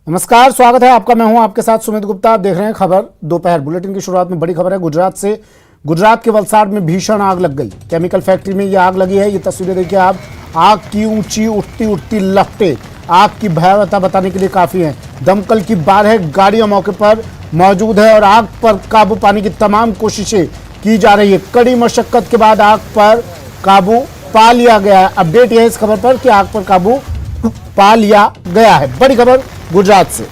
नमस्कार, स्वागत है आपका। मैं हूं आपके साथ सुमित गुप्ता। आप देख रहे हैं खबर दोपहर। बुलेटिन की शुरुआत में बड़ी खबर है गुजरात से। गुजरात के वलसाड में भीषण आग लग गई। केमिकल फैक्ट्री में ये आग लगी है। ये तस्वीरें देखिए आप। आग की ऊंची उठती उठती लपटें आग की भयावहता बताने के लिए काफी है। दमकल की 12 गाड़ियां मौके पर मौजूद है और आग पर काबू पाने की तमाम कोशिशें की जा रही है। कड़ी मशक्कत के बाद आग पर काबू पा लिया गया है। अपडेट यह है इस खबर पर कि आग पर काबू पा लिया गया है। बड़ी खबर गुजरात से। ये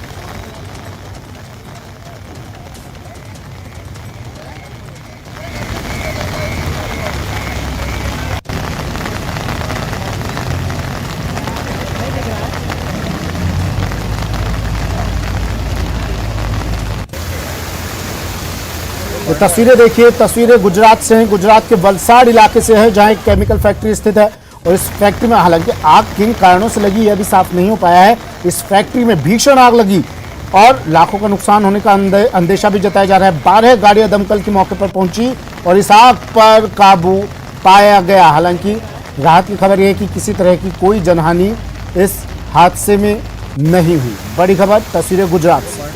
तस्वीरें देखिए, तस्वीरें गुजरात से हैं। गुजरात के वलसाड इलाके से है जहां एक केमिकल फैक्ट्री स्थित है और इस फैक्ट्री में हालांकि आग किन कारणों से लगी यह भी साफ नहीं हो पाया है। इस फैक्ट्री में भीषण आग लगी और लाखों का नुकसान होने का अंदेशा भी जताया जा रहा है। 12 गाड़ियां दमकल के मौके पर पहुंची और इस आग पर काबू पाया गया। हालांकि राहत की खबर यह है कि किसी तरह की कोई जनहानि इस हादसे में नहीं हुई। बड़ी खबर, तस्वीरें गुजरात से।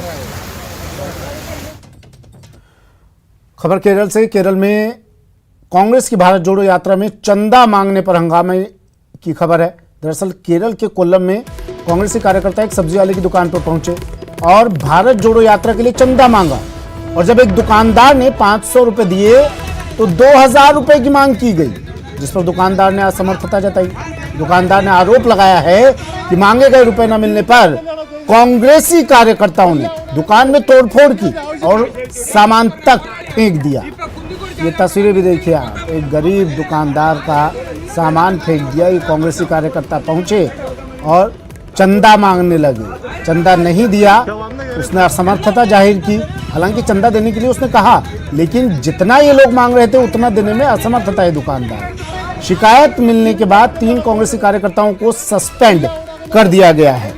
खबर केरल से। केरल में कांग्रेस की भारत जोड़ो यात्रा में चंदा मांगने पर हंगामे की खबर है। दरअसल केरल के कोल्लम में कांग्रेसी कार्यकर्ता एक सब्जी वाले की दुकान पर पहुंचे और भारत जोड़ो यात्रा के लिए चंदा मांगा और जब एक दुकानदार ने 500 रुपए दिए तो 2000 रुपए की मांग की गई, जिस पर दुकानदार ने असमर्थता जताई। दुकानदार ने आरोप लगाया है कि मांगे गए रुपए न मिलने पर कांग्रेसी कार्यकर्ताओं ने दुकान में तोड़फोड़ की और सामान तक फेंक दिया। ये तस्वीरें भी देखिए आप। एक गरीब दुकानदार का सामान फेंक दिया। ये कांग्रेसी कार्यकर्ता पहुंचे और चंदा मांगने लगे। चंदा नहीं दिया, उसने असमर्थता जाहिर की। हालांकि चंदा देने के लिए उसने कहा, लेकिन जितना ये लोग मांग रहे थे उतना देने में असमर्थता है दुकानदार। शिकायत मिलने के बाद 3 कांग्रेसी कार्यकर्ताओं को सस्पेंड कर दिया गया है।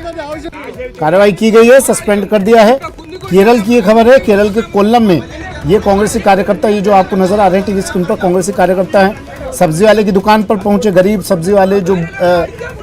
कार्रवाई की गई है, सस्पेंड कर दिया है। केरल की ये खबर है। केरल के कोल्लम में ये कांग्रेसी कार्यकर्ता, ये जो आपको नजर आ रहे हैं टीवी स्क्रीन पर, कांग्रेसी कार्यकर्ता हैं। सब्जी वाले की दुकान पर पहुंचे। गरीब सब्जी वाले जो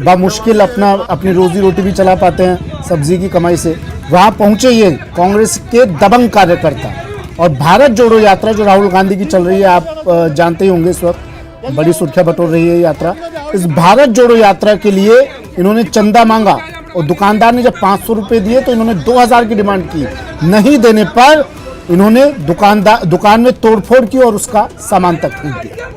बामुश्किल अपनी रोजी रोटी भी चला पाते हैं सब्जी की कमाई से, वहां पहुंचे ये कांग्रेस के दबंग कार्यकर्ता। और भारत जोड़ो यात्रा जो राहुल गांधी की चल रही है, आप जानते ही होंगे, इस वक्त बड़ी सुर्खियां बटोर रही है यात्रा। इस भारत जोड़ो यात्रा के लिए इन्होंने चंदा मांगा और दुकानदार ने जब 500 रुपए दिए तो इन्होंने 2000 की डिमांड की। नहीं देने पर इन्होंने दुकान में तोड़फोड़ की और उसका सामान तक फेंक दिया।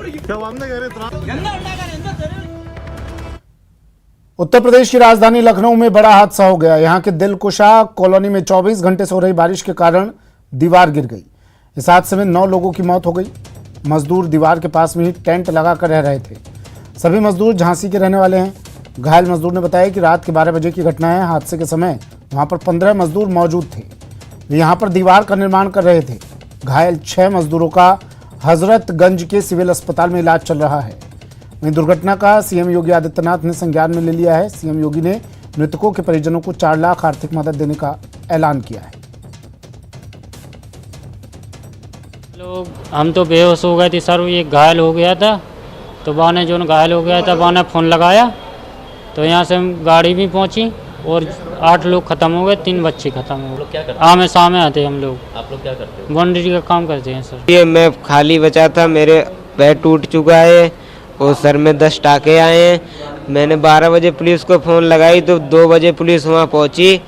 उत्तर प्रदेश की राजधानी लखनऊ में बड़ा हादसा हो गया। यहां के दिलकुशा कॉलोनी में 24 घंटे से हो रही बारिश के कारण दीवार गिर गई। इस हादसे में 9 लोगों की मौत हो गई। मजदूर दीवार के पास में ही टेंट लगाकर रह रहे थे। सभी मजदूर झांसी के रहने वाले हैं। घायल मजदूर ने बताया कि रात के 12 बजे की घटना है। हादसे के समय वहां पर 15 मजदूर मौजूद थे। वे यहां पर दीवार का निर्माण कर रहे थे। घायल 6 मजदूरों का हजरतगंज के सिविल अस्पताल में इलाज चल रहा है। वहीं दुर्घटना का सीएम योगी आदित्यनाथ ने संज्ञान में ले लिया है। सीएम योगी ने मृतकों के परिजनों को 4 लाख आर्थिक मदद देने का ऐलान किया है। लोग हम तो बेहोश हो गए थे सर। ये घायल हो गया था तो बाने जो घायल हो गया था बाने फ़ोन लगाया तो यहाँ से हम गाड़ी भी पहुँची और 8 लोग खत्म हो गए, 3 बच्चे खत्म हो गए। क्या करते? आमे सामे आते हम लोग। आप लोग क्या करते हो? बाउंड्री का काम करते हैं सर। ये मैं खाली बचा था, मेरे पैर टूट चुका है और सर में 10 टाके आए हैं। मैंने 12 बजे पुलिस को फ़ोन लगाई तो 2 बजे पुलिस वहाँ पहुँची।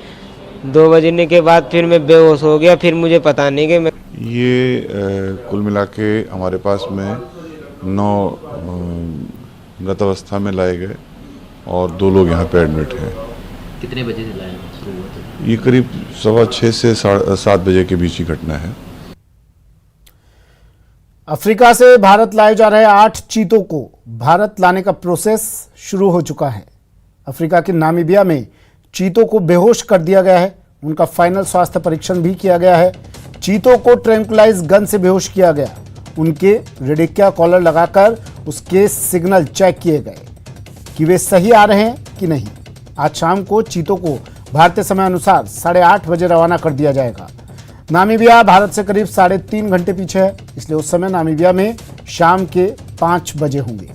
2 बजने के बाद फिर मैं बेहोश हो गया। फिर मुझे पता नहीं कि मैं ये कुल मिला के हमारे पास में 9 मृत अवस्था में लाए गए और 2 लोग यहाँ पे एडमिट हैं। कितने बजे से लाया शुरू हुआ था? ये करीब 6:15 से 7 बजे के बीच की घटना है। अफ्रीका से भारत लाए जा रहे 8 चीतों को भारत लाने का प्रोसेस शुरू हो चुका है। अफ्रीका के नामीबिया में चीतों को बेहोश कर दिया गया है। उनका फाइनल स्वास्थ्य परीक्षण भी किया गया है। चीतों को ट्रैंकुलाइज गन से बेहोश किया गया। उनके रेडिक्या कॉलर लगाकर उसके सिग्नल चेक किए गए कि वे सही आ रहे हैं कि नहीं। आज शाम को चीतों को भारतीय समय अनुसार 8:30 बजे रवाना कर दिया जाएगा। नामीबिया भारत से करीब 3.5 घंटे पीछे है, इसलिए उस समय नामीबिया में शाम के 5 बजे होंगे।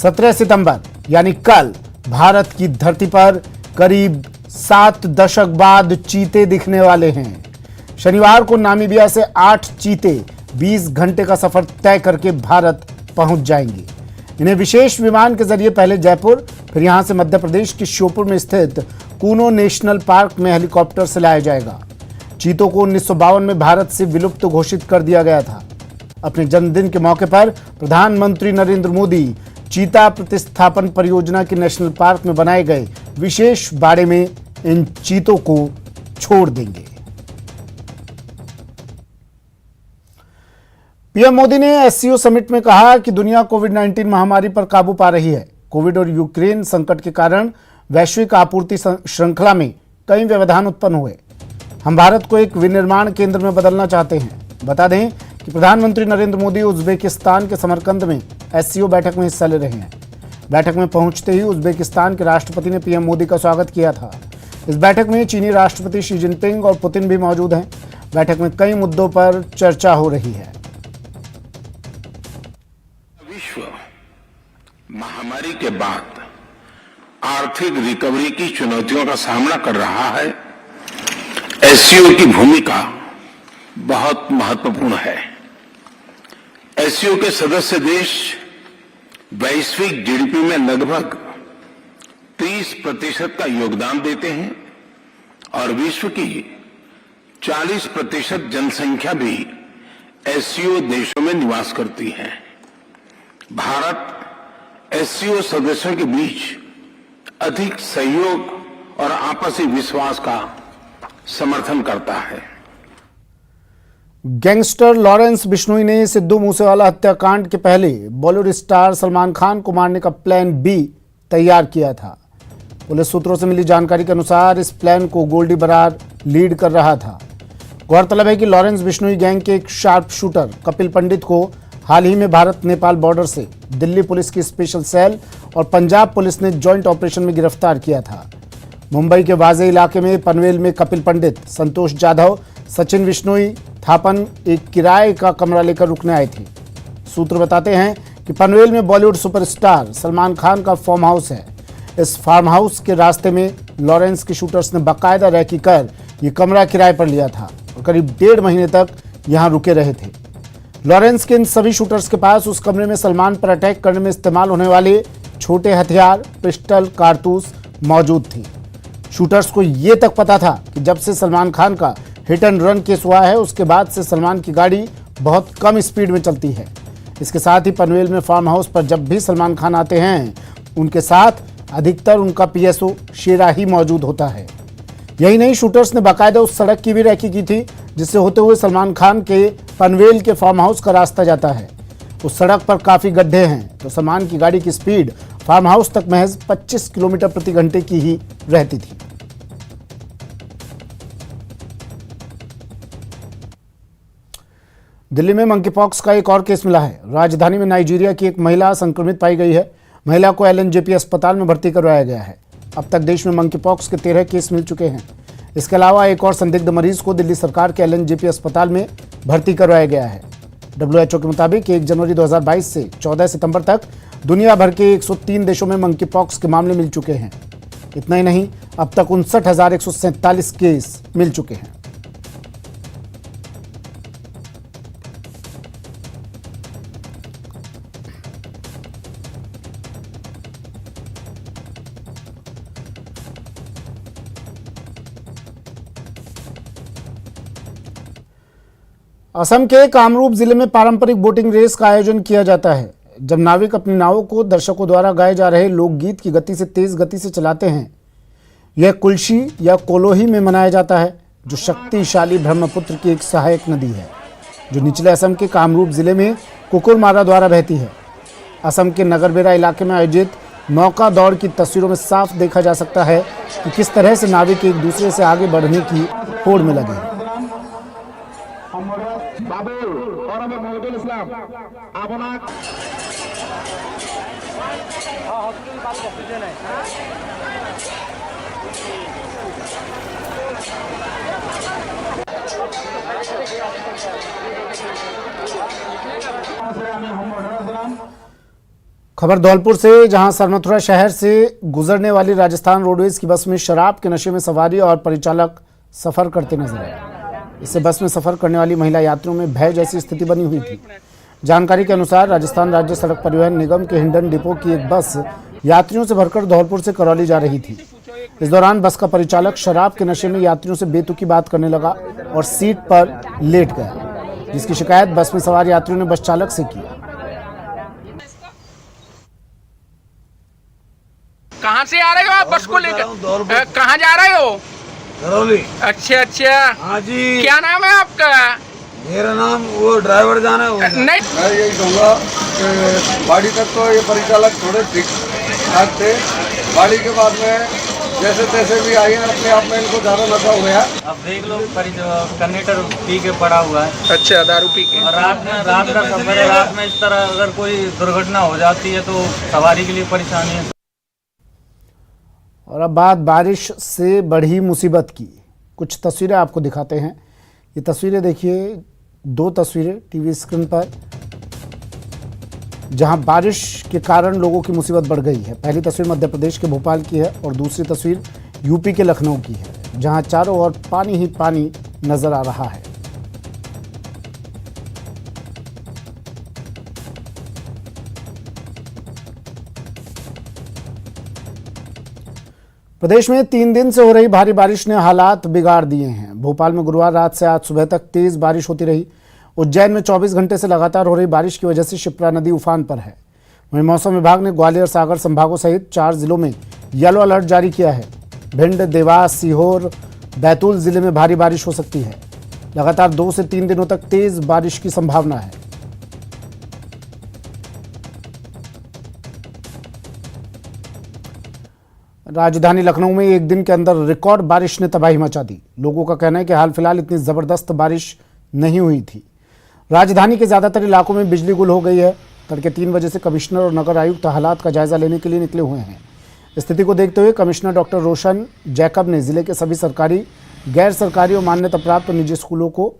17 सितंबर यानी कल भारत की धरती पर करीब 7 दशक बाद चीते दिखने वाले हैं। शनिवार को नामीबिया से 8 चीते 20 घंटे का सफर तय करके भारत पहुंच जाएंगे। इन्हें विशेष विमान के जरिए पहले जयपुर, फिर यहां से मध्य प्रदेश के श्योपुर में स्थित कूनो नेशनल पार्क में हेलीकॉप्टर से लाया जाएगा। चीतों को 1952 में भारत से विलुप्त घोषित कर दिया गया था। अपने जन्मदिन के मौके पर प्रधानमंत्री नरेंद्र मोदी चीता प्रतिस्थापन परियोजना के नेशनल पार्क में बनाए गए विशेष बाड़े में इन चीतों को छोड़ देंगे। पीएम मोदी ने एससीओ समिट में कहा कि दुनिया कोविड-19 महामारी पर काबू पा रही है। कोविड और यूक्रेन संकट के कारण वैश्विक आपूर्ति श्रृंखला में कई व्यवधान उत्पन्न हुए। हम भारत को एक विनिर्माण केंद्र में बदलना चाहते हैं। बता दें कि प्रधानमंत्री नरेंद्र मोदी उज्बेकिस्तान के समरकंद में एससीओ बैठक में हिस्सा ले रहे हैं। बैठक में पहुंचते ही उज्बेकिस्तान के राष्ट्रपति ने पीएम मोदी का स्वागत किया था। इस बैठक में चीनी राष्ट्रपति शी जिनपिंग और पुतिन भी मौजूद हैं। बैठक में कई मुद्दों पर चर्चा हो रही है। विश्व महामारी के बाद आर्थिक रिकवरी की चुनौतियों का सामना कर रहा है। एससीओ की भूमिका बहुत महत्वपूर्ण है। एससीओ के सदस्य देश वैश्विक जीडीपी में लगभग 30% का योगदान देते हैं और विश्व की 40% जनसंख्या भी एससीओ देशों में निवास करती है। भारत एससीओ सदस्यों के बीच अधिक सहयोग और आपसी विश्वास का समर्थन करता है। गैंगस्टर लॉरेंस बिश्नोई ने सिद्धू मूसेवाला हत्याकांड के पहले बॉलीवुड स्टार सलमान खान को मारने का प्लान बी तैयार किया था। पुलिस सूत्रों से मिली जानकारी के अनुसार इस प्लान को गोल्डी बरार लीड कर रहा था। गौरतलब है कि लॉरेंस बिश्नोई गैंग के एक शार्प शूटर कपिल पंडित को हाल ही में भारत नेपाल बॉर्डर से दिल्ली पुलिस की स्पेशल सेल और पंजाब पुलिस ने जॉइंट ऑपरेशन में गिरफ्तार किया था। मुंबई के वाजे इलाके में पनवेल में कपिल पंडित, संतोष जाधव, सचिन बिश्नोई थापन एक किराए का कमरा लेकर रुकने आए थे। सूत्र बताते हैं कि पनवेल में बॉलीवुड सुपरस्टार सलमान खान का फार्म हाउस है। इस फार्म हाउस के रास्ते में लॉरेंस के शूटर्स ने बाकायदा रैकी कर ये कमरा किराए पर लिया था और करीब 1.5 महीने तक यहां रुके रहे थे। लॉरेंस के इन सभी शूटर्स के पास उस कमरे में सलमान पर अटैक करने में इस्तेमाल होने वाले छोटे हथियार, पिस्टल, कारतूस मौजूद थे। शूटर्स को ये तक पता था कि जब से सलमान खान का हिट एंड रन केस हुआ है उसके बाद से सलमान की गाड़ी बहुत कम स्पीड में चलती है। इसके साथ ही पनवेल में फार्म हाउस पर जब भी सलमान खान आते हैं उनके साथ अधिकतर उनका पीएसओ शेरा ही मौजूद होता है। यही नहीं, शूटर्स ने बाकायदा उस सड़क की भी रैकी की थी जिससे होते हुए सलमान खान के पनवेल के फार्म हाउस का रास्ता जाता है। उस सड़क पर काफी गड्ढे हैं तो सलमान की गाड़ी की स्पीड फार्म हाउस तक महज 25 किलोमीटर प्रति घंटे की ही रहती थी। दिल्ली में मंकीपॉक्स का एक और केस मिला है। राजधानी में नाइजीरिया की एक महिला संक्रमित पाई गई है। महिला को एलएनजेपी अस्पताल में भर्ती करवाया गया है। अब तक देश में मंकीपॉक्स के 13 केस मिल चुके हैं। इसके अलावा एक और संदिग्ध मरीज को दिल्ली सरकार के एलएनजेपी अस्पताल में भर्ती करवाया गया है। WHO के मुताबिक 1 जनवरी 2022 से 14 सितंबर तक दुनिया भर के 103 देशों में मंकीपॉक्स के मामले मिल चुके हैं। इतना ही नहीं, अब तक 59,147 केस मिल चुके हैं। असम के कामरूप जिले में पारंपरिक बोटिंग रेस का आयोजन किया जाता है। जब नाविक अपनी नावों को दर्शकों द्वारा गाए जा रहे लोकगीत की गति से तेज गति से चलाते हैं। यह कुल्शी या कोलोही में मनाया जाता है, जो शक्तिशाली ब्रह्मपुत्र की एक सहायक नदी है, जो निचले असम के कामरूप जिले में कुकुरमारा द्वारा बहती है। असम के नगरबेरा इलाके में आयोजित नौका दौड़ की तस्वीरों में साफ देखा जा सकता है कि किस तरह से नाविक एक दूसरे से आगे बढ़ने की होड़ में लगे हैं। खबर धौलपुर से, जहां सरमथुरा शहर से गुजरने वाली राजस्थान रोडवेज की बस में शराब के नशे में सवारी और परिचालक सफर करते नजर आए। इससे बस में सफर करने वाली महिला यात्रियों में भय जैसी स्थिति बनी हुई थी। जानकारी के अनुसार राजस्थान राज्य सड़क परिवहन निगम के हिंडन डिपो की एक बस यात्रियों से भरकर धौलपुर से करौली जा रही थी। इस दौरान बस का परिचालक शराब के नशे में यात्रियों से बेतुकी बात करने लगा और सीट पर लेट गया, जिसकी शिकायत बस में सवार यात्रियों ने बस चालक से की। कहाँ से आ रहे हो आप बस को लेकर? कहाँ जा रहे हो? करौली। अच्छा अच्छा, हाँ जी। क्या नाम है आपका? मेरा नाम वो ड्राइवर जाना है। नहीं, मैं यही कहूँगा कि बाड़ी तक तो ये परिचालक थोड़े ठीक ठाक थे, बाड़ी के बाद में जैसे तैसे भी आई है, अपने आप में इनको ज़्यादा नशा हो गया। अब देख लो, कंडक्टर पी के पड़ा हुआ है। अच्छा, दारू पी के। और रात का सफर है, रात में इस तरह अगर कोई दुर्घटना हो जाती है तो सवारी के लिए परेशानी है। और अब बात बारिश से बढ़ी मुसीबत की। कुछ तस्वीरें आपको दिखाते हैं। ये तस्वीरें देखिए, 2 तस्वीरें टीवी स्क्रीन पर, जहां बारिश के कारण लोगों की मुसीबत बढ़ गई है। पहली तस्वीर मध्य प्रदेश के भोपाल की है और दूसरी तस्वीर यूपी के लखनऊ की है, जहां चारों ओर पानी ही पानी नजर आ रहा है। प्रदेश में 3 दिन से हो रही भारी बारिश ने हालात बिगाड़ दिए हैं। भोपाल में गुरुवार रात से आज सुबह तक तेज बारिश होती रही। उज्जैन में 24 घंटे से लगातार हो रही बारिश की वजह से शिप्रा नदी उफान पर है। वहीं मौसम विभाग ने ग्वालियर, सागर संभागों सहित 4 जिलों में येलो अलर्ट जारी किया है। भिंड, देवास, सीहोर, बैतूल जिले में भारी बारिश हो सकती है। लगातार 2 से 3 दिनों तक तेज बारिश की संभावना है। राजधानी लखनऊ में एक दिन के अंदर रिकॉर्ड बारिश ने तबाही मचा दी। लोगों का कहना है कि हाल फिलहाल इतनी जबरदस्त बारिश नहीं हुई थी। राजधानी के ज्यादातर इलाकों में बिजली गुल हो गई है। तड़के 3 बजे से कमिश्नर और नगर आयुक्त हालात का जायजा लेने के लिए निकले हुए हैं। स्थिति को देखते हुए कमिश्नर डॉक्टर रोशन जैकब ने जिले के सभी सरकारी, गैर सरकारी और मान्यता प्राप्त निजी स्कूलों को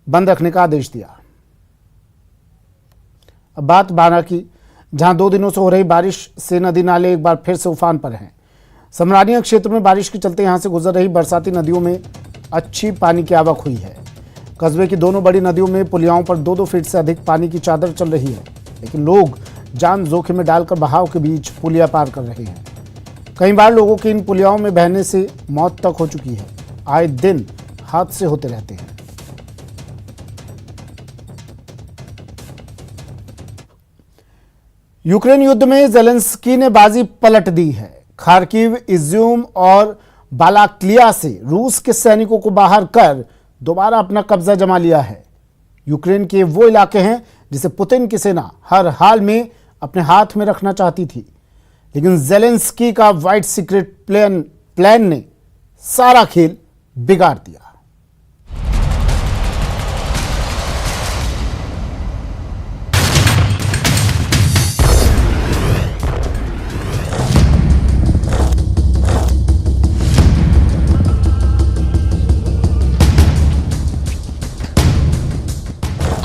बंद रखने का आदेश दिया। अब बात बारा की, जहां 2 दिनों से हो रही बारिश से नदी नाले एक बार फिर से उफान पर हैं। समरानिया क्षेत्र में बारिश के चलते यहां से गुजर रही बरसाती नदियों में अच्छी पानी की आवक हुई है। कस्बे की दोनों बड़ी नदियों में पुलियाओं पर 2-2 फीट से अधिक पानी की चादर चल रही है, लेकिन लोग जान जोखिम में डालकर बहाव के बीच पुलिया पार कर रहे हैं। कई बार लोगों की इन पुलियाओं में बहने से मौत तक हो चुकी है। आए दिन हादसे होते रहते हैं। यूक्रेन युद्ध में ज़ेलेंस्की ने बाजी पलट दी है। खार्किव, इज्यूम और बालाक्लिया से रूस के सैनिकों को बाहर कर दोबारा अपना कब्जा जमा लिया है। यूक्रेन के वो इलाके हैं जिसे पुतिन की सेना हर हाल में अपने हाथ में रखना चाहती थी, लेकिन ज़ेलेंस्की का वाइट सीक्रेट प्लान ने सारा खेल बिगाड़ दिया।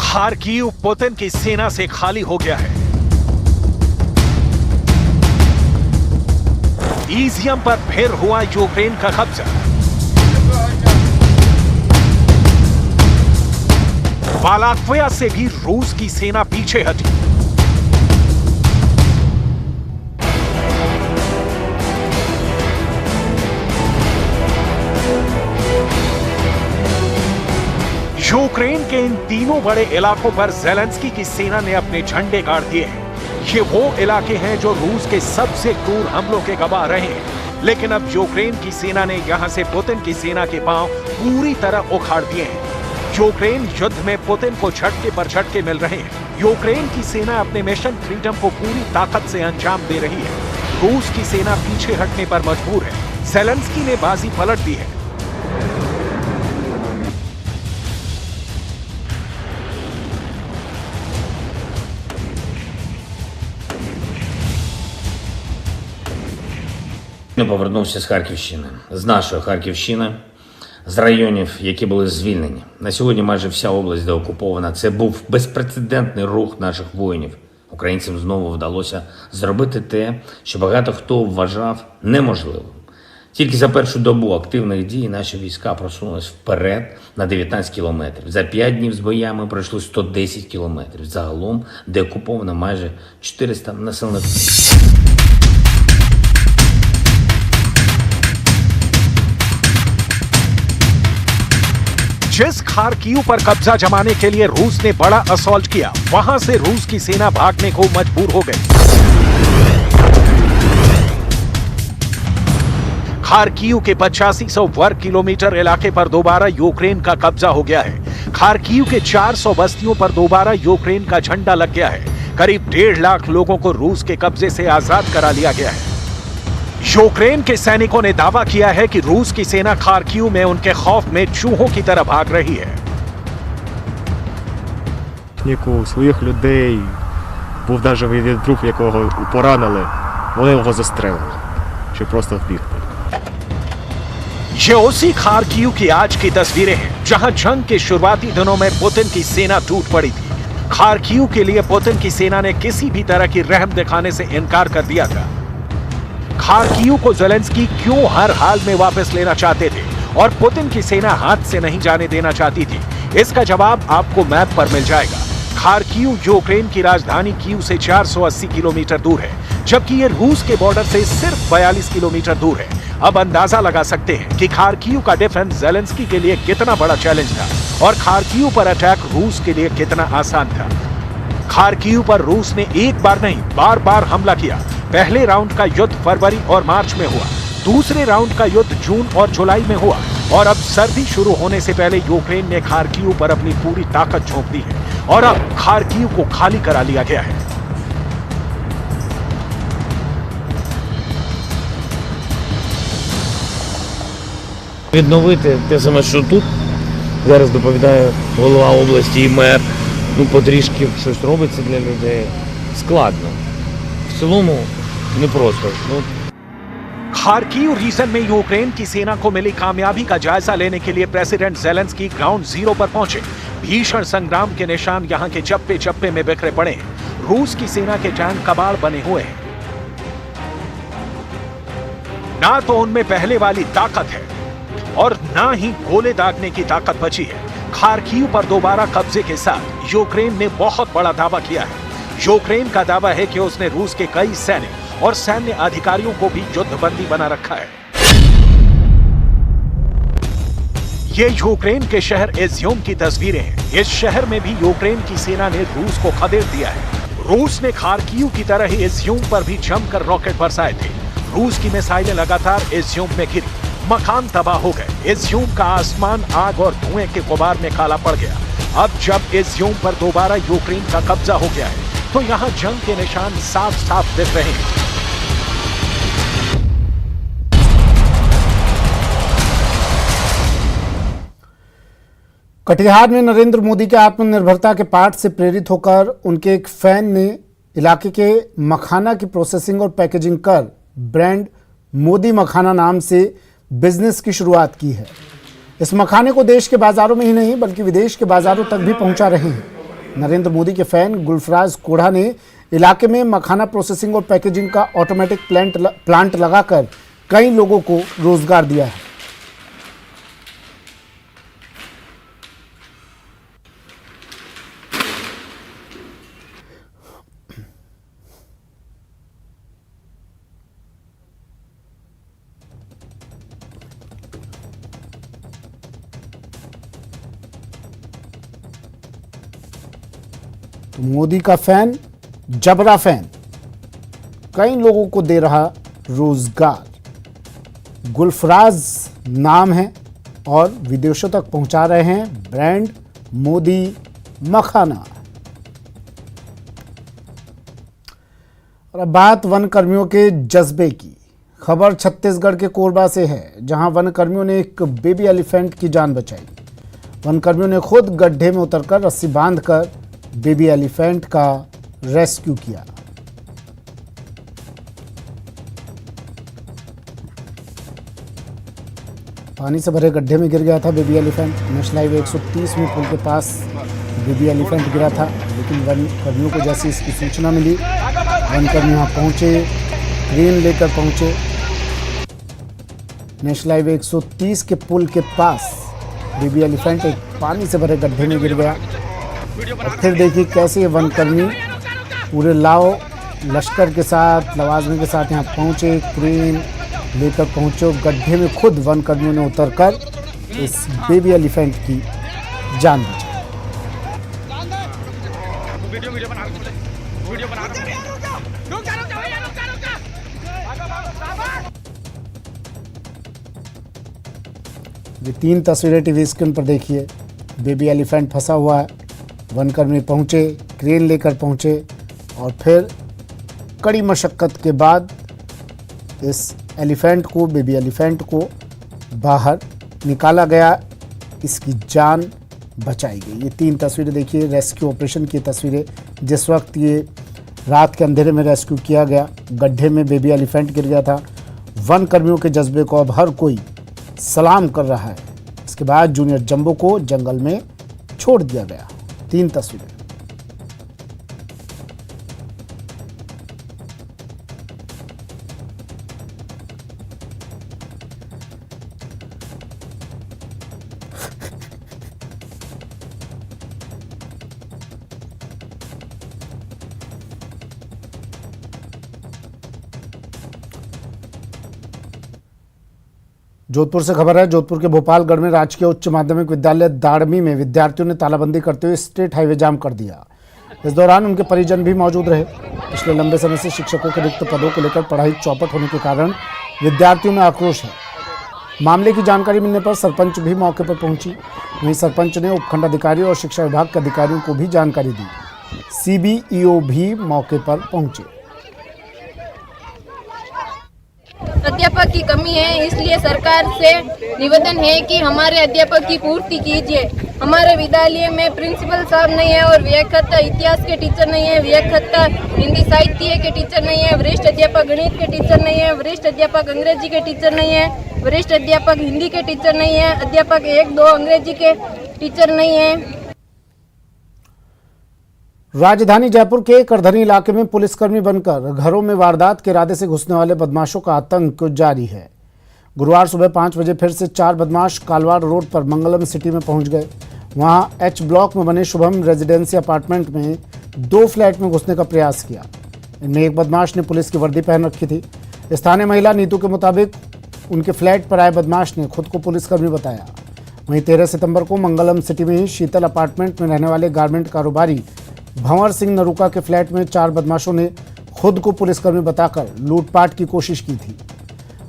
खार्किव पुतिन की सेना से खाली हो गया है। इजियम पर फिर हुआ यूक्रेन का कब्जा। बालाक्लिया से भी रूस की सेना पीछे हटी। यूक्रेन के इन तीनों बड़े इलाकों पर ज़ेलेंस्की की सेना ने अपने झंडे गाड़ दिए हैं। ये वो इलाके हैं जो रूस के सबसे क्रूर हमलों के गवाह रहे हैं, लेकिन अब यूक्रेन की सेना ने यहां से पुतिन की सेना के पांव पूरी तरह उखाड़ दिए हैं। यूक्रेन युद्ध में पुतिन को झटके पर झटके मिल रहे हैं। यूक्रेन की सेना अपने मिशन फ्रीडम को पूरी ताकत से अंजाम दे रही है। रूस की सेना पीछे हटने पर मजबूर है। ज़ेलेंस्की ने बाजी पलट दी है। Повернувся з Харківщини, з нашої Харківщини, з районів, які були звільнені. На сьогодні майже вся область деокупована. Це був безпрецедентний рух наших воїнів Українцям знову вдалося зробити те, що багато хто вважав неможливим. Тільки за першу добу активних дій наші війська просунулись вперед на 19 кілометрів. За 5 днів з боями пройшли 110 кілометрів. Загалом деокуповано майже 400 населених пунктів. जिस खार्किव पर कब्जा जमाने के लिए रूस ने बड़ा असॉल्ट किया, वहां से रूस की सेना भागने को मजबूर हो गई। खार्किव के 8500 वर्ग किलोमीटर इलाके पर दोबारा यूक्रेन का कब्जा हो गया है। खार्किव के 400 बस्तियों पर दोबारा यूक्रेन का झंडा लग गया है। करीब 1.5 लाख लोगों को रूस के कब्जे से आजाद करा लिया गया है। यूक्रेन के सैनिकों ने दावा किया है कि रूस की सेना खार्किव में उनके खौफ में चूहों की तरह भाग रही है। Своїх людей був навіть один друг, якого поранили, вони його застрелили, щоб просто вбігти. ये उसी खार्किव की आज की तस्वीरें हैं, जहां जंग के शुरुआती दिनों में पुतिन की सेना टूट पड़ी थी। खार्किव के लिए पुतिन की सेना ने किसी भी तरह की रहम दिखाने से इनकार कर दिया था। खार्किव को ज़ेलेंस्की क्यों हर हाल में वापस लेना चाहते थे और पुतिन की सेना हाथ से नहीं जाने देना चाहती थी, इसका जवाब आपको मैप पर मिल जाएगा। खार्किव यूक्रेन की राजधानी कीव से 480 किलोमीटर दूर है, जबकि ये रूस के बॉर्डर से सिर्फ 42 किलोमीटर दूर है। अब अंदाजा लगा सकते हैं कि खार्किव का डिफेंस ज़ेलेंस्की के लिए कितना बड़ा चैलेंज था और खार्किव पर अटैक रूस के लिए कितना आसान था। खार्किव पर रूस ने एक बार नहीं, बार बार हमला किया। पहले राउंड का युद्ध फरवरी और मार्च में हुआ, दूसरे राउंड का युद्ध जून और जुलाई में हुआ और अब सर्दी शुरू होने से पहले यूक्रेन ने खार्किव पर अपनी पूरी ताकत झोंक दी है और अब खार्किव को खाली करा लिया गया है। Відновити те саме, що тут. Зараз доповідає голова області і мер. Потрішки щось робиться для людей. Складно. В цілому непросто. खार्किव रीजन में यूक्रेन की सेना को मिली कामयाबी का जायजा लेने के लिए प्रेसिडेंट ज़ेलेंस्की ग्राउंड जीरो पर पहुंचे। भीषण संग्राम के निशान यहां के चप्पे चप्पे में बिखरे पड़े हैं। रूस की सेना के टैंक कबाड़ बने हुए हैं। ना तो उनमें पहले वाली ताकत है और ना ही गोले दागने की ताकत बची है। खार्किव पर दोबारा कब्जे के साथ यूक्रेन ने बहुत बड़ा दावा किया है। यूक्रेन का दावा है कि उसने रूस के कई सैनिक और सैन्य अधिकारियों को भी युद्धबंदी बना रखा है। ये यूक्रेन के शहर इज़्यूम की तस्वीरें हैं। इस शहर में भी यूक्रेन की सेना ने रूस को खदेड़ दिया है। रूस ने खार्किव की तरह ही इज़्यूम पर भी जमकर रॉकेट बरसाए थे। रूस की मिसाइलें लगातार इज़्यूम में गिरी, मकान तबाह हो गए। इज़्यूम का आसमान आग और धुएं के गुबार में काला पड़ गया। अब जब इज़्यूम पर दोबारा यूक्रेन का कब्जा हो गया है तो यहां जंग के निशान साफ साफ दिख रहे हैं। कटिहार में नरेंद्र मोदी के आत्मनिर्भरता के पाठ से प्रेरित होकर उनके एक फैन ने इलाके के मखाना की प्रोसेसिंग और पैकेजिंग कर ब्रांड मोदी मखाना नाम से बिजनेस की शुरुआत की है। इस मखाने को देश के बाजारों में ही नहीं बल्कि विदेश के बाजारों तक भी पहुंचा रहे हैं। नरेंद्र मोदी के फैन गुलफराज कोढ़ा ने इलाके में मखाना प्रोसेसिंग और पैकेजिंग का ऑटोमेटिक प्लांट लगाकर कई लोगों को रोजगार दिया है। तो मोदी का फैन, जबरा फैन, कई लोगों को दे रहा रोजगार। गुलफराज नाम है और विदेशों तक पहुंचा रहे हैं ब्रांड मोदी मखाना। और अब बात वन कर्मियों के जज्बे की। खबर छत्तीसगढ़ के कोरबा से है, जहां वन कर्मियों ने एक बेबी एलिफेंट की जान बचाई। वन कर्मियों ने खुद गड्ढे में उतरकर रस्सी बांधकर बेबी एलिफेंट का रेस्क्यू किया। पानी से भरे गड्ढे में गिर गया था बेबी एलिफेंट। नेशनल हाईवे 130 में पुल के पास बेबी एलिफेंट गिरा था, लेकिन वन कर्मियों को जैसे इसकी सूचना मिली, वन कर्मी यहाँ पहुँचे, क्रेन लेकर पहुँचे। नेशनल हाईवे 130 के पुल के पास बेबी एलिफेंट एक पानी से भरे गड्ढे में गिर गया। और फिर देखिए कैसे ये वनकर्मी पूरे लाव लश्कर के साथ, लवाजमे के साथ यहाँ पहुँचे, क्रेन लेकर पहुँचे। गड्ढे में खुद वनकर्मियों ने उतरकर इस बेबी एलिफेंट की जान बचाई। ये 3 तस्वीरें टीवी स्क्रीन पर देखिए। बेबी एलिफेंट फंसा हुआ है, वनकर्मी पहुंचे, क्रेन लेकर पहुंचे और फिर कड़ी मशक्कत के बाद इस एलिफेंट को, बेबी एलिफेंट को बाहर निकाला गया, इसकी जान बचाई गई। ये 3 तस्वीरें देखिए, रेस्क्यू ऑपरेशन की तस्वीरें। जिस वक्त ये रात के अंधेरे में रेस्क्यू किया गया, गड्ढे में बेबी एलिफेंट गिर गया था। वन कर्मियों के जज्बे को अब हर कोई सलाम कर रहा है। इसके बाद जूनियर जंबो को जंगल में छोड़ दिया गया। 3 तस्वीरें। जोधपुर से खबर है। जोधपुर के भोपालगढ़ में राजकीय उच्च माध्यमिक विद्यालय दाड़मी में विद्यार्थियों ने तालाबंदी करते हुए स्टेट हाईवे जाम कर दिया। इस दौरान उनके परिजन भी मौजूद रहे। पिछले लंबे समय से शिक्षकों के रिक्त पदों को लेकर पढ़ाई चौपट होने के कारण विद्यार्थियों में आक्रोश है। मामले की जानकारी मिलने पर सरपंच भी मौके पर पहुंची। वहीं सरपंच ने उपखंड अधिकारी और शिक्षा विभाग के अधिकारियों को भी जानकारी दी। CBEO भी मौके पर पहुंचे। अध्यापक की कमी है, इसलिए सरकार से निवेदन है कि हमारे अध्यापक की पूर्ति कीजिए। हमारे विद्यालय में प्रिंसिपल साहब नहीं है और व्याख्याता इतिहास के टीचर नहीं है, व्याख्याता हिंदी साहित्य के टीचर नहीं है, वरिष्ठ अध्यापक गणित के टीचर नहीं है, वरिष्ठ अध्यापक अंग्रेजी के टीचर नहीं है, वरिष्ठ अध्यापक हिंदी के टीचर नहीं है, अध्यापक 1-2 अंग्रेजी के टीचर नहीं है। राजधानी जयपुर के करधनी इलाके में पुलिसकर्मी बनकर घरों में वारदात के इरादे से घुसने वाले बदमाशों का आतंक जारी है। गुरुवार सुबह 5 बजे फिर से 4 बदमाश कालवाड़ रोड पर मंगलम सिटी में पहुंच गए। वहां H ब्लॉक में बने शुभम रेजिडेंसी अपार्टमेंट में 2 फ्लैट में घुसने का प्रयास किया। इनमें एक बदमाश ने पुलिस की वर्दी पहन रखी थी। स्थानीय महिला नीतू के मुताबिक उनके फ्लैट पर आए बदमाश ने खुद को पुलिसकर्मी बताया। वहीं 13 सितंबर को मंगलम सिटी में ही शीतल अपार्टमेंट में रहने वाले गारमेंट कारोबारी भंवर सिंह नरूका के फ्लैट में 4 बदमाशों ने खुद को पुलिसकर्मी बताकर लूटपाट की कोशिश की थी।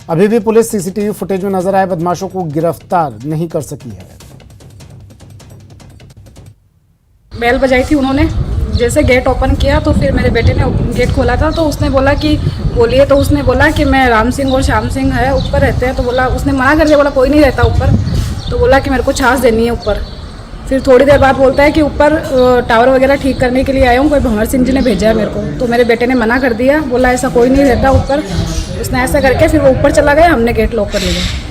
अभी भी पुलिस CCTV फुटेज में नजर आए बदमाशों को गिरफ्तार नहीं कर सकी है। बेल बजाई थी उन्होंने, जैसे गेट ओपन किया तो फिर मेरे बेटे ने गेट खोला था तो उसने बोला कि बोलिए, तो उसने बोला कि मैं राम सिंह और श्याम सिंह है ऊपर रहते हैं। तो बोला, उसने मना कर दिया, बोला कोई नहीं रहता ऊपर। तो बोला कि मेरे को छाछ देनी है ऊपर। फिर थोड़ी देर बाद बोलता है कि ऊपर टावर वगैरह ठीक करने के लिए आया हूँ, कोई भंवर सिंह जी ने भेजा है मेरे को। तो मेरे बेटे ने मना कर दिया, बोला ऐसा कोई नहीं रहता ऊपर। उसने ऐसा करके फिर वो ऊपर चला गया, हमने गेट लॉक कर लिया।